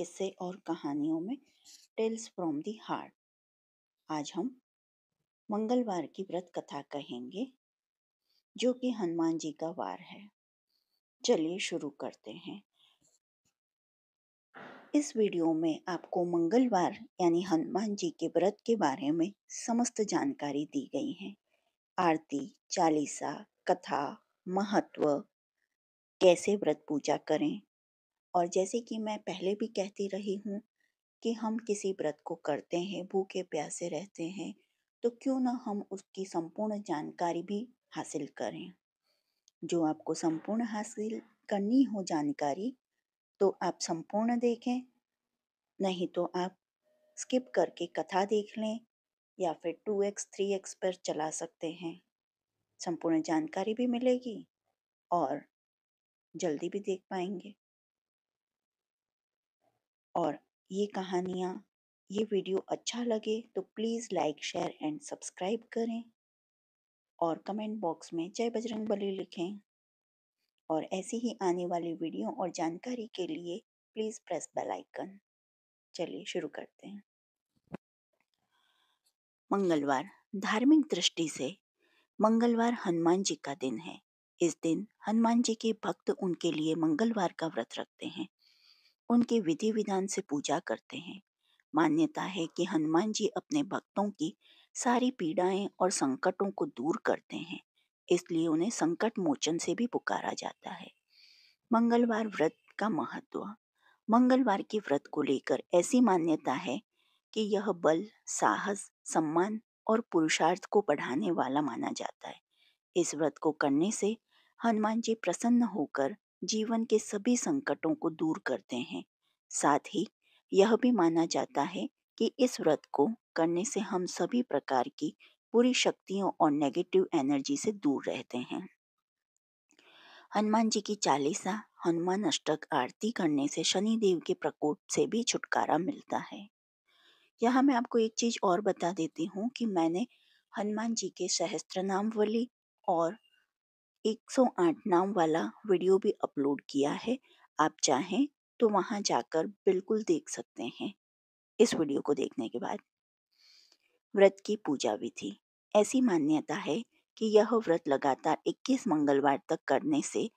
किस्से और कहानियों में टेल्स फ्रॉम दी हार्ट। आज हम मंगलवार की व्रत कथा कहेंगे जो कि हनुमान जी का वार है। चलिए शुरू करते हैं। इस वीडियो में आपको मंगलवार यानी हनुमान जी के व्रत के बारे में समस्त जानकारी दी गई है। आरती, चालीसा, कथा, महत्व, कैसे व्रत पूजा करें, और जैसे कि मैं पहले भी कहती रही हूँ कि हम किसी व्रत को करते हैं, भूखे प्यासे रहते हैं, तो क्यों ना हम उसकी संपूर्ण जानकारी भी हासिल करें। जो आपको संपूर्ण हासिल करनी हो जानकारी तो आप संपूर्ण देखें, नहीं तो आप स्किप करके कथा देख लें या फिर 2x 3x पर चला सकते हैं। संपूर्ण जानकारी भी मिलेगी और जल्दी भी देख पाएंगे। और ये कहानियाँ, ये वीडियो अच्छा लगे तो please like, share and subscribe करें और कमेंट बॉक्स में जय बजरंगबली लिखें। और ऐसी ही आने वाली वीडियो और जानकारी के लिए प्लीज़ प्रेस बेल आइकन। चलिए शुरू करते हैं। मंगलवार। धार्मिक दृष्टि से मंगलवार हनुमान जी का दिन है। इस दिन हनुमान जी के भक्त उनके लिए मंगलवार का व्रत रखते हैं, उनके विधि विधान से पूजा करते हैं। मान्यता है कि हनुमान जी अपने भक्तों की सारी पीड़ाएं और संकटों को दूर करते हैं, इसलिए उन्हें संकट मोचन से भी पुकारा जाता है। मंगलवार व्रत का महत्व। मंगलवार के व्रत को लेकर ऐसी मान्यता है कि यह बल, साहस, सम्मान और पुरुषार्थ को बढ़ाने वाला माना जाता है। इस व्रत को करने से हनुमान जी प्रसन्न होकर जीवन के सभी संकटों को दूर करते हैं। साथ ही यह भी माना जाता है कि इस व्रत को करने से हम सभी प्रकार की बुरी शक्तियों और नेगेटिव एनर्जी से दूर रहते हैं। हनुमान जी की चालीसा, हनुमान अष्टक आरती करने से शनि देव के प्रकोप से भी छुटकारा मिलता है। यहाँ मैं आपको एक चीज और बता देती हूँ कि मैंने हनुमान जी के सहस्त्रनामावली और 108 नाम वाला वीडियो भी अपलोड किया है। आप चाहें तो वहां जाकर बिल्कुल देख सकते हैं इस वीडियो को देखने के बाद। व्रत की पूजा विधि। ऐसी मान्यता है कि यह व्रत लगातार 21 मंगलवार तक करने से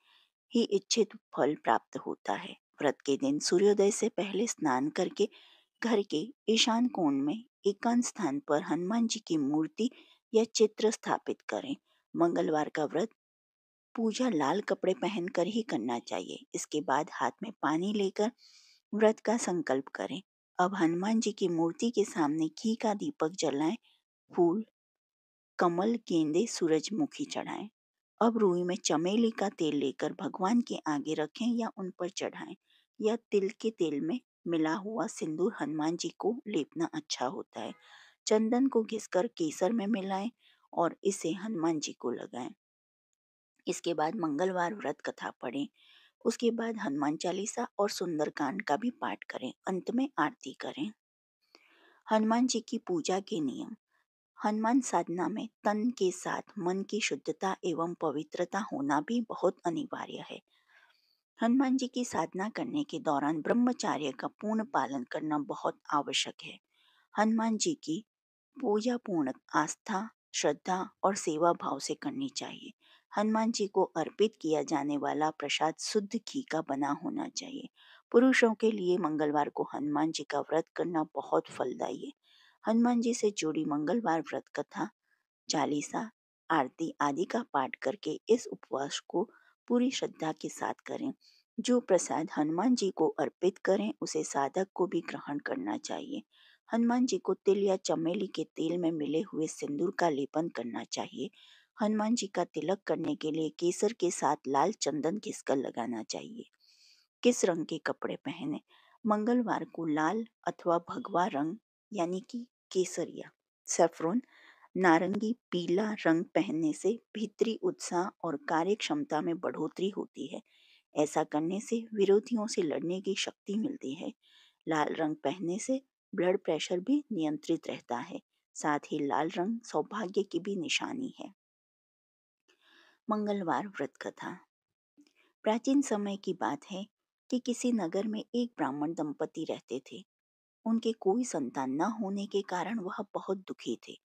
ही इच्छित फल प्राप्त होता है। व्रत के दिन सूर्योदय से पहले स्नान करके घर के ईशान कोण में एकांत स्थान पर हनुमान जी की मूर्ति या चित्र स्थापित करें। मंगलवार का व्रत पूजा लाल कपड़े पहनकर ही करना चाहिए। इसके बाद हाथ में पानी लेकर व्रत का संकल्प करें। अब हनुमान जी की मूर्ति के सामने घी का दीपक जलाएं, फूल, कमल, गेंदे, सूरजमुखी चढ़ाएं। अब रुई में चमेली का तेल लेकर भगवान के आगे रखें या उन पर चढ़ाएं। या तिल के तेल में मिला हुआ सिंदूर हनुमान जी को लेपना अच्छा होता है। चंदन को घिसकर केसर में मिलाएं और इसे हनुमान जी को लगाएं। इसके बाद मंगलवार व्रत कथा पढ़ें। उसके बाद हनुमान चालीसा और सुंदरकांड का भी पाठ करें। अंत में आरती करें। हनुमान जी की पूजा के नियम। हनुमान साधना में तन के साथ मन की शुद्धता एवं पवित्रता होना भी बहुत अनिवार्य है। हनुमान जी की साधना करने के दौरान ब्रह्मचर्य का पूर्ण पालन करना बहुत आवश्यक है। हनुमान जी की पूजा पूर्ण आस्था, श्रद्धा और सेवा भाव से करनी चाहिए। हनुमान जी को अर्पित किया जाने वाला प्रसाद शुद्ध घी का बना होना चाहिए। पुरुषों के लिए मंगलवार को हनुमान जी का व्रत करना बहुत फलदायी है। हनुमान जी से जुड़ी मंगलवार व्रत कथा, चालीसा, आरती आदि का पाठ करके इस उपवास को पूरी श्रद्धा के साथ करें। जो प्रसाद हनुमान जी को अर्पित करें उसे साधक को भी ग्रहण करना चाहिए। हनुमान जी को तिल या चमेली के तेल में मिले हुए सिंदूर का लेपन करना चाहिए। हनुमान जी का तिलक करने के लिए केसर के साथ लाल चंदन घिसकर लगाना चाहिए। किस रंग के कपड़े पहने? मंगलवार को लाल अथवा भगवा रंग यानी कि केसरिया, सैफरन, नारंगी, पीला रंग पहनने से भीतरी उत्साह और कार्य क्षमता में बढ़ोतरी होती है। ऐसा करने से विरोधियों से लड़ने की शक्ति मिलती है। लाल रंग पहनने से ब्लड प्रेशर भी नियंत्रित रहता है। साथ ही लाल रंग सौभाग्य की भी निशानी है। मंगलवार व्रत कथा। प्राचीन समय की बात है कि किसी नगर में एक ब्राह्मण दंपति रहते थे। उनके कोई संतान न होने के कारण वह बहुत दुखी थे।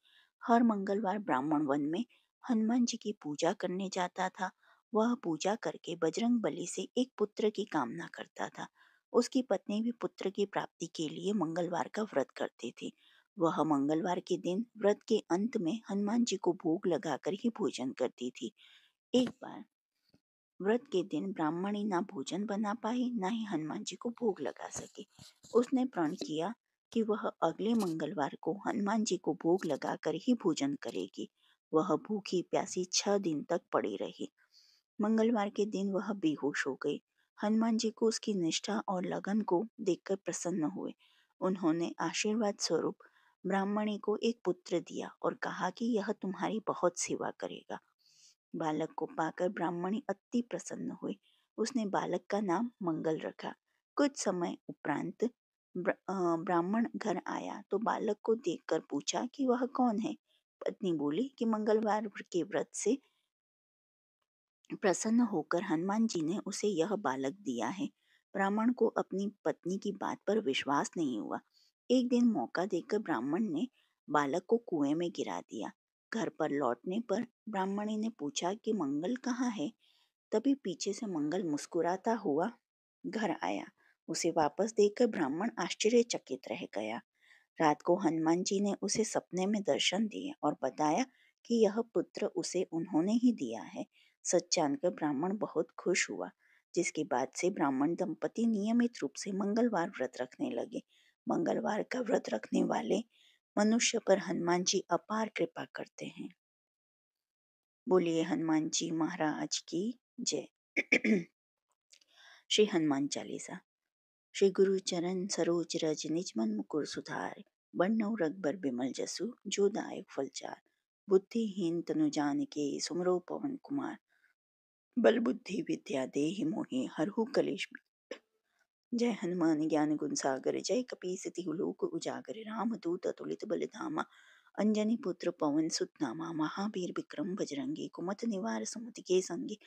हर मंगलवार ब्राह्मण वन में हनुमान जी की पूजा करने जाता था। वह पूजा करके बजरंग बली से एक पुत्र की कामना करता था। उसकी पत्नी भी पुत्र की प्राप्ति के लिए मंगलवार का व्रत करती थी। वह मंगलवार के दिन व्रत के अंत में हनुमान जी को भोग लगाकर ही भोजन करती थी। एक बार व्रत के दिन ब्राह्मणी ना भोजन बना पाई, ना ही हनुमान जी को भोग लगा सकी। उसने प्रण किया कि वह अगले मंगलवार को हनुमान जी को भोग लगाकर ही भोजन करेगी। वह भूखी प्यासी 6 दिन तक पड़ी रही। मंगलवार के दिन वह बेहोश हो गई। हनुमान जी को उसकी निष्ठा और लगन को देखकर प्रसन्न हुए। उन्होंने आशीर्वाद स्वरूप ब्राह्मणी को एक पुत्र दिया और कहा कि यह तुम्हारी बहुत सेवा करेगा। बालक को पाकर ब्राह्मणी अति प्रसन्न हुई। उसने बालक का नाम मंगल रखा। कुछ समय उपरांत ब्राह्मण घर आया तो बालक को देखकर पूछा कि वह कौन है। पत्नी बोली कि मंगलवार के व्रत से प्रसन्न होकर हनुमान जी ने उसे यह बालक दिया है। ब्राह्मण को अपनी पत्नी की बात पर विश्वास नहीं हुआ। एक दिन मौका देकर ब्राह्मण ने बालक को कुएं में गिरा दिया। घर पर लौटने पर ब्राह्मणी ने पूछा कि मंगल कहाँ है। तभी पीछे से मंगल मुस्कुराता हुआ घर आया। उसे वापस देखकर ब्राह्मण आश्चर्यचकित रह गया। रात को हनुमान जी ने उसे सपने में दर्शन दिए और बताया कि यह पुत्र उसे उन्होंने ही दिया है। सच जानकर ब्राह्मण बहुत खुश हुआ, जिसके बाद से ब्राह्मण दंपति नियमित रूप से मंगलवार व्रत रखने लगे। मंगलवार का व्रत रखने वाले मनुष्य पर हनुमान जी अपार कृपा करते हैं। बोलिए हनुमान जी महाराज की जय। श्री हनुमान चालीसा। श्री गुरु चरण सरोज रज निज मन मुकुर सुधार। बरनउँ रघुबर बिमल जसु जो दायक फलचार। बुद्धिहीन तनु जानिके सुमिरौ पवन कुमार। बल बुद्धि विद्या देहि मोहि हरहु कलेश। जय हनुमान ज्ञान गुण सागर जय कपीस तिहु लोक उजागर। राम दूत अतुलित बल धामा अंजनी पुत्र पवन सुत नामा। महावीर विक्रम बजरंगी कुमति निवार सुमति के संगी।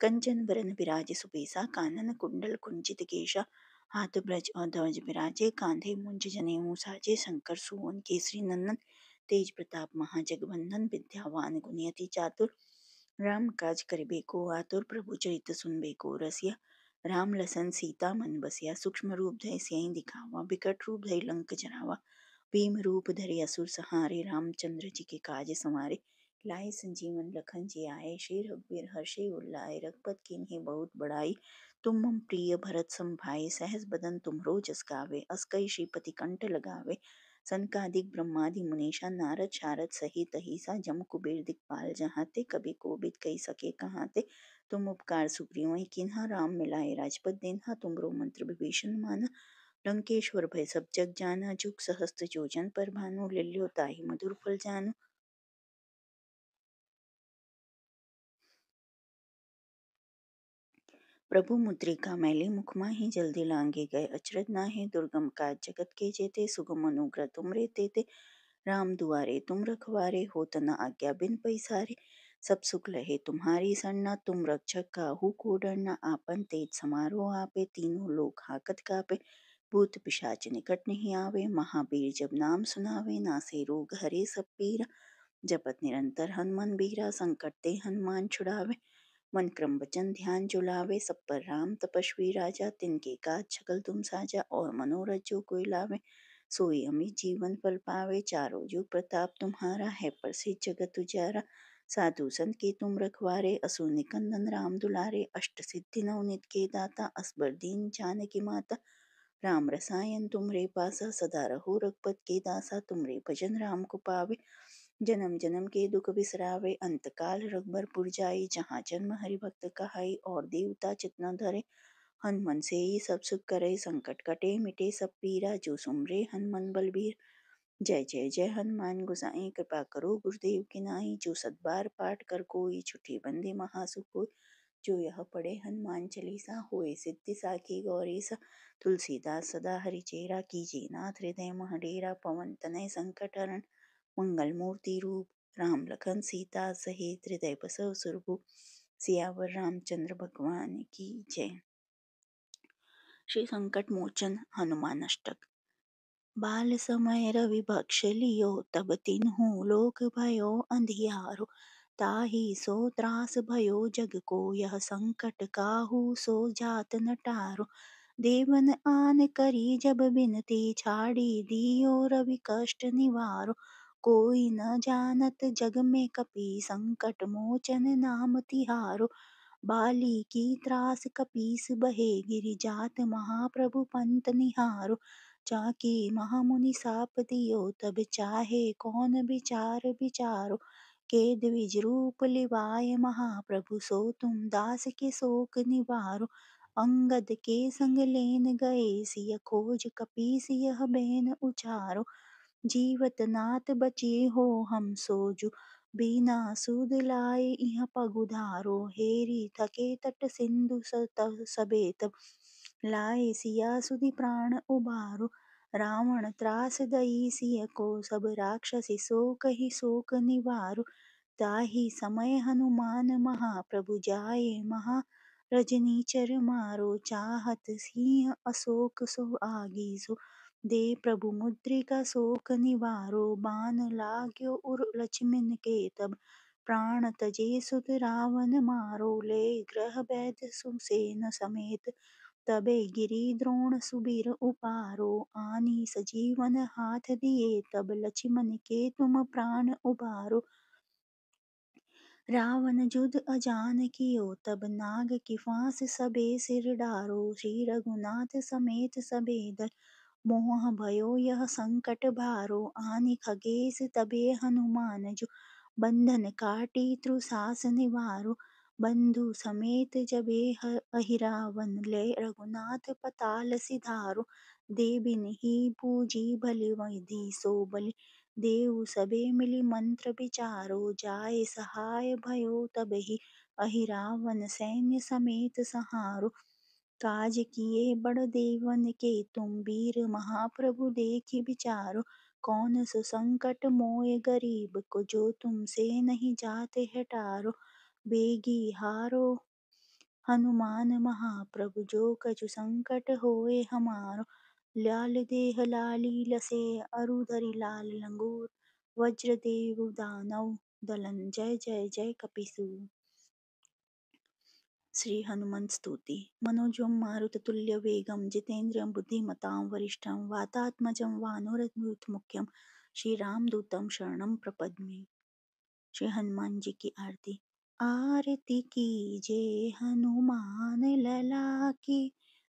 कंचन बरन विराज सुबेसा कानन कुंडल कुंचित केशा। हाथ ब्रज और ध्वज विराजे कांधे मुंज जनेऊ साजे। शंकर सुवन केसरी नंदन तेज प्रताप महाजगवंदन। विद्यावान गुणियति चातुर राम काज करिबे को आतुर। प्रभु चरित सुनबे को रसिया राम लसन सीता मन बसिया। सूक्ष्म रूप धरि सियहि दिखावा बिकट रूप धरि लंक जरावा। भीम रूप धरि असुर सहारे रामचंद्र जी के काज संवारे। लाए संजीवन लखन जी आए श्री रघुवीर हर्षि उर लाए। रघुपत कीन्ही बहुत बड़ाई तुम मम प्रिय भरत सम भाई। सहस बदन तुमरो जस गावे अस कई श्रीपति कंठ लगावे। सनकादिक ब्रह्मादि मुनीषा नारद शारद सहित अहिसा। जम कुबेर दिखपाल जहाते कबि कोबिद कहि सके कहाते। तुम उपकार सुग्रीव किन्हा राम मिलाए राजपद दीन्हा। तुमरो मंत्र विभीषण माना लंकेश्वर भय सब जग जाना। जुग सहस्त्र जोजन पर भानु लील्यो ताहि मधुर फल जानु। प्रभु मुद्रिका मैली मुख माहि जल्दी लांगे गए अचरज नाहि। दुर्गम काज जगत के जेते सुगम अनुग्रह तुमरे तेते। राम दुआरे तुम रखवारे होत न आज्ञा बिन पैसारे। सब सुख लहे तुम्हारी सरना तुम रक्षक काहू को डरना। आपन तेज समारो आपे तीनों लोक हाकत कापे। भूत पिशाच निकट नहीं आवे महावीर जब नाम सुनावे। नासे रोग हरे सब पीरा जपत निरंतर हनुमान बीरा। संकट ते हनुमान छुड़ावे मन क्रम वचन ध्यान जो लावे। सब पर राम तपस्वी राजा तिनके काज सकल तुम साजा। और मनोरथ जो कोई लावे सोई अमित जीवन फल पावे। चारों जुग प्रताप तुम्हारा है प्रसिद्ध जगत उजारा। साधु संत के तुम रखवारे असुर निकंदन राम दुलारे। अष्ट सिद्धि नवनित के दाता असबर दीन जानकी माता। राम रसायन तुमरे पासा सदा रहो रघुपत के दासा। तुमरे भजन राम को पावे जन्म जन्म के दुख बिसरावे। अंत काल रघुबर जाई जहाँ जन्म हरि भक्त कहाई। और देवता चित न धरे हनुमन से ही सब सुख करे। संकट कटे मिटे सब पीरा जो सुमरे हनुमन बलबीर। जय जय जय हनुमान गोसाई कृपा करो गुरुदेव की नाई। जो सत बार पाठ कर कोई छुट्टी बंदे महासुख होय। जो यह पढ़े हनुमान चालीसा होए सिद्धि साखी गौरीसा। तुलसीदास सदा हरिचेरा कीजिए नाथ हृदय मह डेरा। पवन तनय संकट हरण मंगल मूर्ति रूप राम लखन सीता सहित हृदय बसव सुरभूप। सियावर रामचंद्र भगवान की जय। श्री संकट मोचन हनुमान अष्टक। बाल समय रवि भक्ष लियो, तब तिन्हु लोक भयो अंधियारो। ताहि सो त्रास भयो जग को, यह संकट काहू सो जात न टारो। देवन आन करी जब बिनती, छाड़ी दियो रवि कष्ट निवारो। कोई न जानत जग में कपि, संकट मोचन नाम तिहारो। बाली की त्रास कपीस बहे, गिरि जात महाप्रभु पंत निहारो। जाकी महामुनि साप दियो, तब चाहे कौन विचार विचारो। के द्विज रूप लिवाय महाप्रभु, सो तुम दास के शोक निवारो। अंगद के संग लेन गए, सिय खोज कपीस यह बैन उचारो। जीवत नाथ बचे हो हम सोजु, बिना सुध लाए इह पगुधारो। हेरी थके तट सिंधु सቤत, लाए सिया सुधि प्राण उबारो। रावण त्रास दई सिय को, सब राक्षसी शोक ही शोक निवारो। ताहि समय हनुमान महाप्रभु, जाए महा रजनीचर मारो। चाहत सिंह अशोक सो आगीसो, दे प्रभु मुद्रिका शोक निवारो। बान लाग्यो उर लक्ष्मण के तब, प्राण तजे सुत रावण मारो। ले ग्रह बैद सुसेन समेत, तबे गिरि द्रोण सुबीर उपारो। आनी सजीवन हाथ दिए, तब लक्ष्मण के तुम प्राण उबारो। रावण जुध अजान कियो, तब नाग की फांस सबे सिर डारो। श्री रघुनाथ समेत सबे दल, मोह भयो यह संकट भारो। आनि खगेश तबे हनुमान जो, बंधन काटी त्रुसास निवारो। बंधु समेत जबे अहिरावन, ले रघुनाथ पताल सिधारो। देबिन ही पूजी भली विधि सो बलि, देव सबे मिली मंत्र विचारो। जाय सहाय भयो तबहि, अहिरावन सैन्य समेत सहारो। काज किए बड़ देवन के तुम, वीर महाप्रभु देखि विचारो। कौन सो संकट मोय गरीब को, जो तुमसे नहीं जाते है टारो। बेगी हारो हनुमान महाप्रभु, जो कछु संकट होए हमारो। लाल देह लाली लसे, अरु धरि लाल लंगूर। वज्र देव दानव दलन, जय जय जय कपीसु। श्री हनुमंत स्तुति। मनोजवं मारुततुल्य वेगं, जितेन्द्रियं बुद्धिमतां वरिष्ठं, वातात्मजं वानरयूथमुख्यं, श्री रामदूतं शरणं प्रपद्ये। श्री हनुमान जी की आरती। आरती कीजे हनुमान लला की,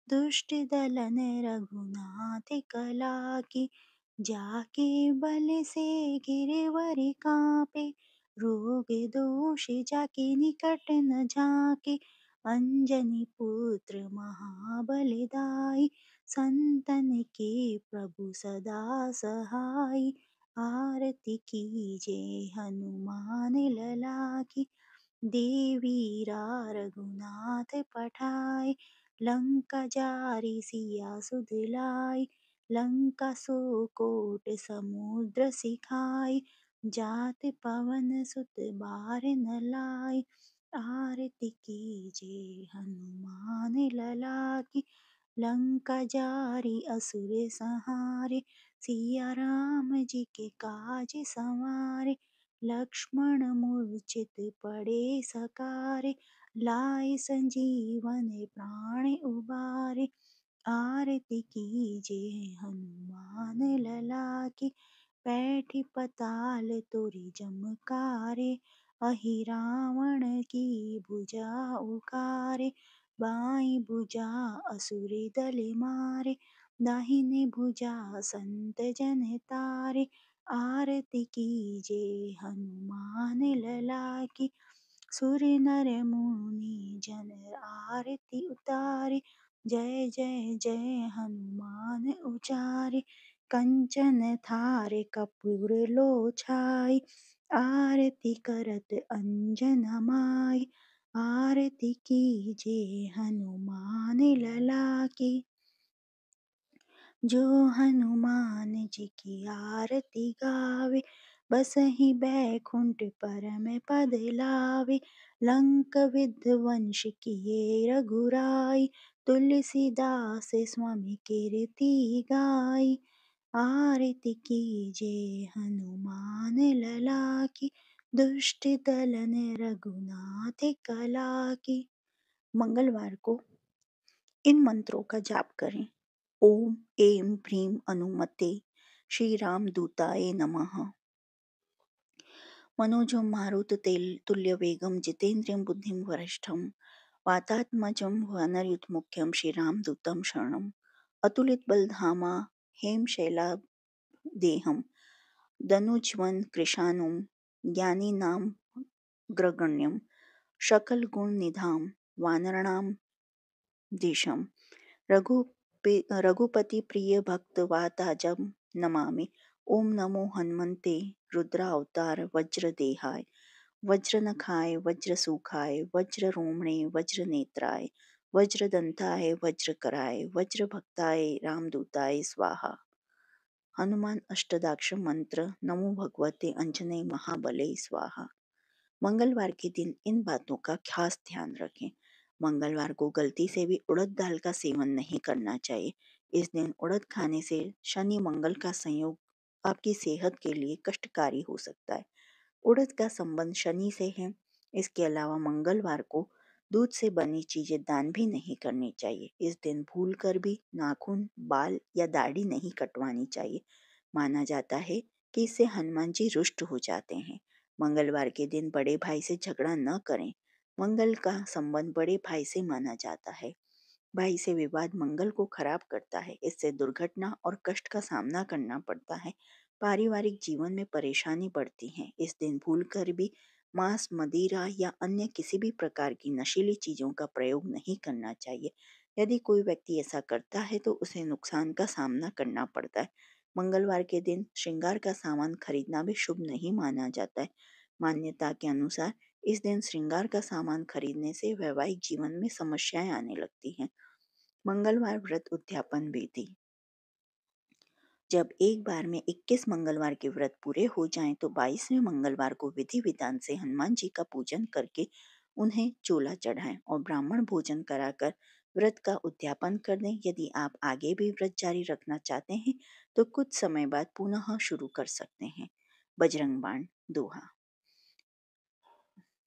दुष्ट दलन रघुनाथ कला की। जाके बल से गिरवर कांपे, रोग दोष जाके निकट न झाके। अंजनी पुत्र महाबल दाई, संतन के प्रभु सदा सहाई। आरती कीजे हनुमान लला की, देवीरा रघुनाथ पठाए। लंका जारी सिया सुध लाई, लंका सो कोट समुद्र सिखाई। जात पवन सुत बार न लाई, आरती कीजे हनुमान लला की। लंका जारी असुर संहारे, सिया राम जी के काज संवारे। लक्ष्मण मूर्छित पड़े सकारे, लाए संजीवन प्राण उबारे। आरती कीजे हनुमान लला की, बैठी पताल तोरी जमकारे। अहि रावण की भुजा उखारे, बाई भुजा असुर दल मारे। दाहिने भुजा संत जन तारे, आरती कीजे हनुमान लला की। सुर नर मुनि जन आरती उतारे, जय जय जय हनुमान उचारे। कंचन थारे कपूर लो छाई, आरती करत अंजन माई। आरती कीजे हनुमान लला की। जो हनुमान जी की आरती गावे, बसहि बैकुंठ परम पद लावे। लंक विध्वंस किए रघुराई, तुलसीदास स्वामी कीर्ति गाई, आरती कीजिए हनुमान लला की, दुष्ट दलन रघुनाथ कला की। मंगलवार को इन मंत्रों का जाप करें। ओम ऐं ह्रीं हनुमते श्री राम दूताय नमः। मनोजं मारुततेल तुल्य वेगं जितेन्द्रियं बुद्धिं वरिष्ठं वातात्मजं वानरयूथमुख्यं श्रीरामदूतं शरणम्। अतुलित बलधामा हेम शैलादेहं दनुज्वन कृशानुं ज्ञानिनां ग्रगण्यं सकल गुण निधाम वानराणां दिशम। रघुपति प्रिय भक्त वाताजम नमामि। ओम नमो हनुमते रुद्रावतार वज्रदेहाय वज्रनखाय वज्रसुखाय वज्ररोमणे वज्रनेत्राय वज्रदंताय वज्रकराय वज्रभक्ताय रामदूताय स्वाहा। हनुमान अष्टदाक्ष मंत्र। नमो भगवते अंजने महाबले स्वाहा। मंगलवार के दिन इन बातों का खास ध्यान रखें। मंगलवार को गलती से भी उड़द दाल का सेवन नहीं करना चाहिए। इस दिन उड़द खाने से शनि मंगल का संयोग आपकी सेहत के लिए कष्टकारी हो सकता है। उड़द का संबंध शनि से है। इसके अलावा मंगलवार को दूध से बनी चीजें दान भी नहीं करनी चाहिए। इस दिन भूल कर भी नाखून, बाल या दाढ़ी नहीं कटवानी चाहिए। माना जाता है कि इससे हनुमान जी रुष्ट हो जाते हैं। मंगलवार के दिन बड़े भाई से झगड़ा न करें। मंगल का संबंध बड़े भाई से माना जाता है। भाई से विवाद मंगल को खराब करता है। इससे दुर्घटना और कष्ट का सामना करना पड़ता है। पारिवारिक जीवन में परेशानी बढ़ती है। इस दिन भूल कर भी मांस, मदिरा या अन्य किसी भी प्रकार की नशीली चीजों का प्रयोग नहीं करना चाहिए। यदि कोई व्यक्ति ऐसा करता है तो उसे नुकसान का सामना करना पड़ता है। मंगलवार के दिन श्रृंगार का सामान खरीदना भी शुभ नहीं माना जाता है। मान्यता के अनुसार इस दिन श्रृंगार का सामान खरीदने से वैवाहिक जीवन में समस्याएं आने लगती हैं। मंगलवार व्रत उद्यापन विधि। जब एक बार में 21 मंगलवार के व्रत पूरे हो जाएं तो 22वें मंगलवार को विधि विधान से हनुमान जी का पूजन करके उन्हें चोला चढ़ाएं और ब्राह्मण भोजन कराकर व्रत का उद्यापन कर दें। यदि आप आगे भी व्रत जारी रखना चाहते हैं तो कुछ समय बाद पुनः शुरू कर सकते हैं। बजरंग बाण दोहा।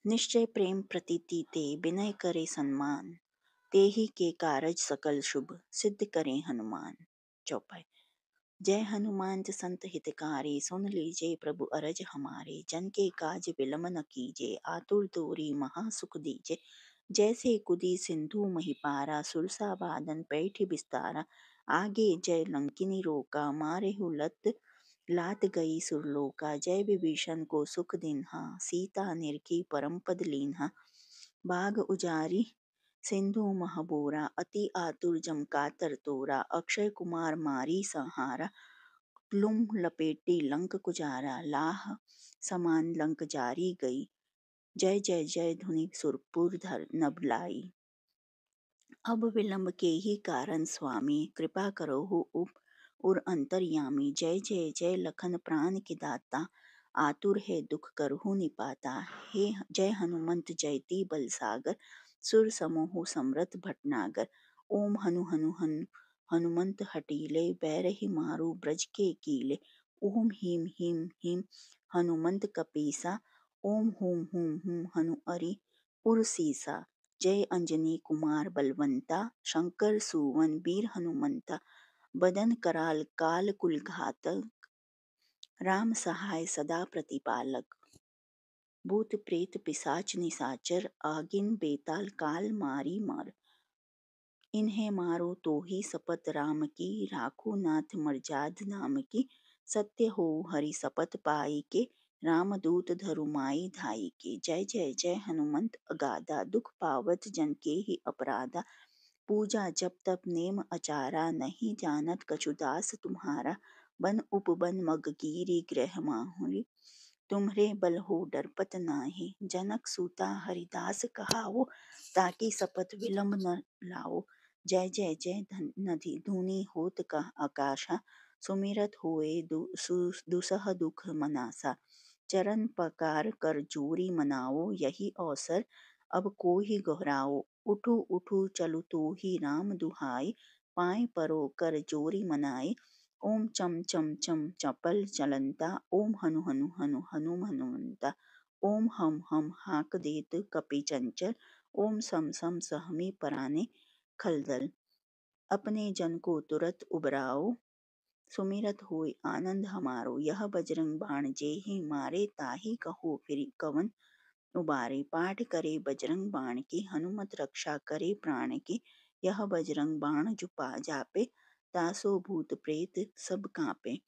निश्चय प्रेम प्रतीति ते विनय करे सम्मान, तेहि के कारज सकल शुभ सिद्ध करें हनुमान। चौपाई। जय हनुमान संत हितकारी, सुन लीजिए प्रभु अरज हमारे। जन के काज विलम्ब न कीजिए, आतुर तोरी महा सुख दीजिए। जैसे कुदी सिंधु मही पारा, सुरसा बादन पैठ बिस्तारा। आगे जय लंकिनी रोका, मारेहु लात गई सुरलोका। जय विभीषण को सुख दिन्हा, सीता निरखी परम पद लीन्हा। बाग उजारी सिंधु महबोरा, अति आतुर जम कातर तोरा। अक्षय कुमार मारी संहारा, लुम लपेटी लंक कुजारा। लाह समान लंक जारी गई, जय जय जय धुनि सुरपुर धर नभलाई। अब विलंब के ही कारण स्वामी, कृपा करो हो उर अंतर्यामी। जय जय जय लखन प्राण के दाता, आतुर है दुख करहु निपाता। हे जय हनुमंत जयति बल सागर, सुर समूह समृत भटनागर। ओम हनु हनु हनु हनुमंत हटीले, बैरहि मारू ब्रज के कीले। ओम हीम हीम हीम हनुमंत कपीसा, ओम हुम हुम हुम हनु अरि उरसीसा। जय अंजनी कुमार बलवंता, शंकर सुवन वीर हनुमंता। बदन कराल काल कुल घातक, राम सहाय सदा प्रतिपालक। भूत प्रेत पिशाच निशाचर, आगिन बेताल काल मारी मार। इन्हें मारो तो ही शपथ राम की, राखो नाथ मर्याद नाम की। सत्य हो हरि शपथ पाई के, रामदूत धरुमाई धाई के। जय जय जय हनुमंत अगाधा, दुख पावत जन के ही अपराधा। पूजा जप तप नेम अचारा, नहीं जानत कछुदास तुम्हारा। बन उपबन मगकीरी गृह माहुरी, तुम्हरे बल हो डरपत नाही। जनक सूता हरिदास कहावो, ताकि शपथ विलंब न लाओ। जय जय जय नदी धुनि होत का आकाशा, सुमिरत होए दुसह दुख मनासा। चरण पकार कर जोरी मनाओ, यही अवसर अब को ही गहराओ। उठू उठू चलु तो ही राम दुहाई, पाए परो कर जोरी मनाए। ओम चम चम चम चपल चलंता, ओम हनु हनु हनु हनु हनुमंता। ओम हम हाक देत कपि चंचल, ओम सम सम सहमी पराने खलदल। अपने जन को तुरत उबराओ, सुमिरत होय आनंद हमारो। यह बजरंग बाण जेहि मारे, ताहि कहो फिर कवन उबारे। पाठ करे बजरंग बाण की, हनुमत रक्षा करे प्राण की। यह बजरंग बाण जो पा जापे, तासो भूत प्रेत सब कांपे।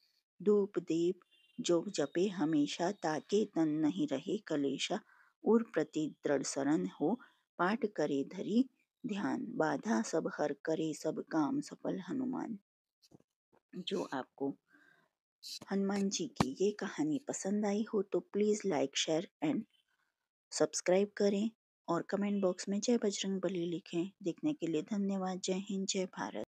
धूप दीप जो जपे हमेशा, ताके तन नहीं रहे कलेशा। उर प्रति दृढ़ शरण हो, पाठ करे धरी ध्यान। बाधा सब हर करे सब काम सफल हनुमान। जो आपको हनुमान जी की ये कहानी पसंद आई हो तो please like share and subscribe करें और कमेंट बॉक्स में जय बजरंग बली लिखें। देखने के लिए धन्यवाद। जय हिंद, जय भारत।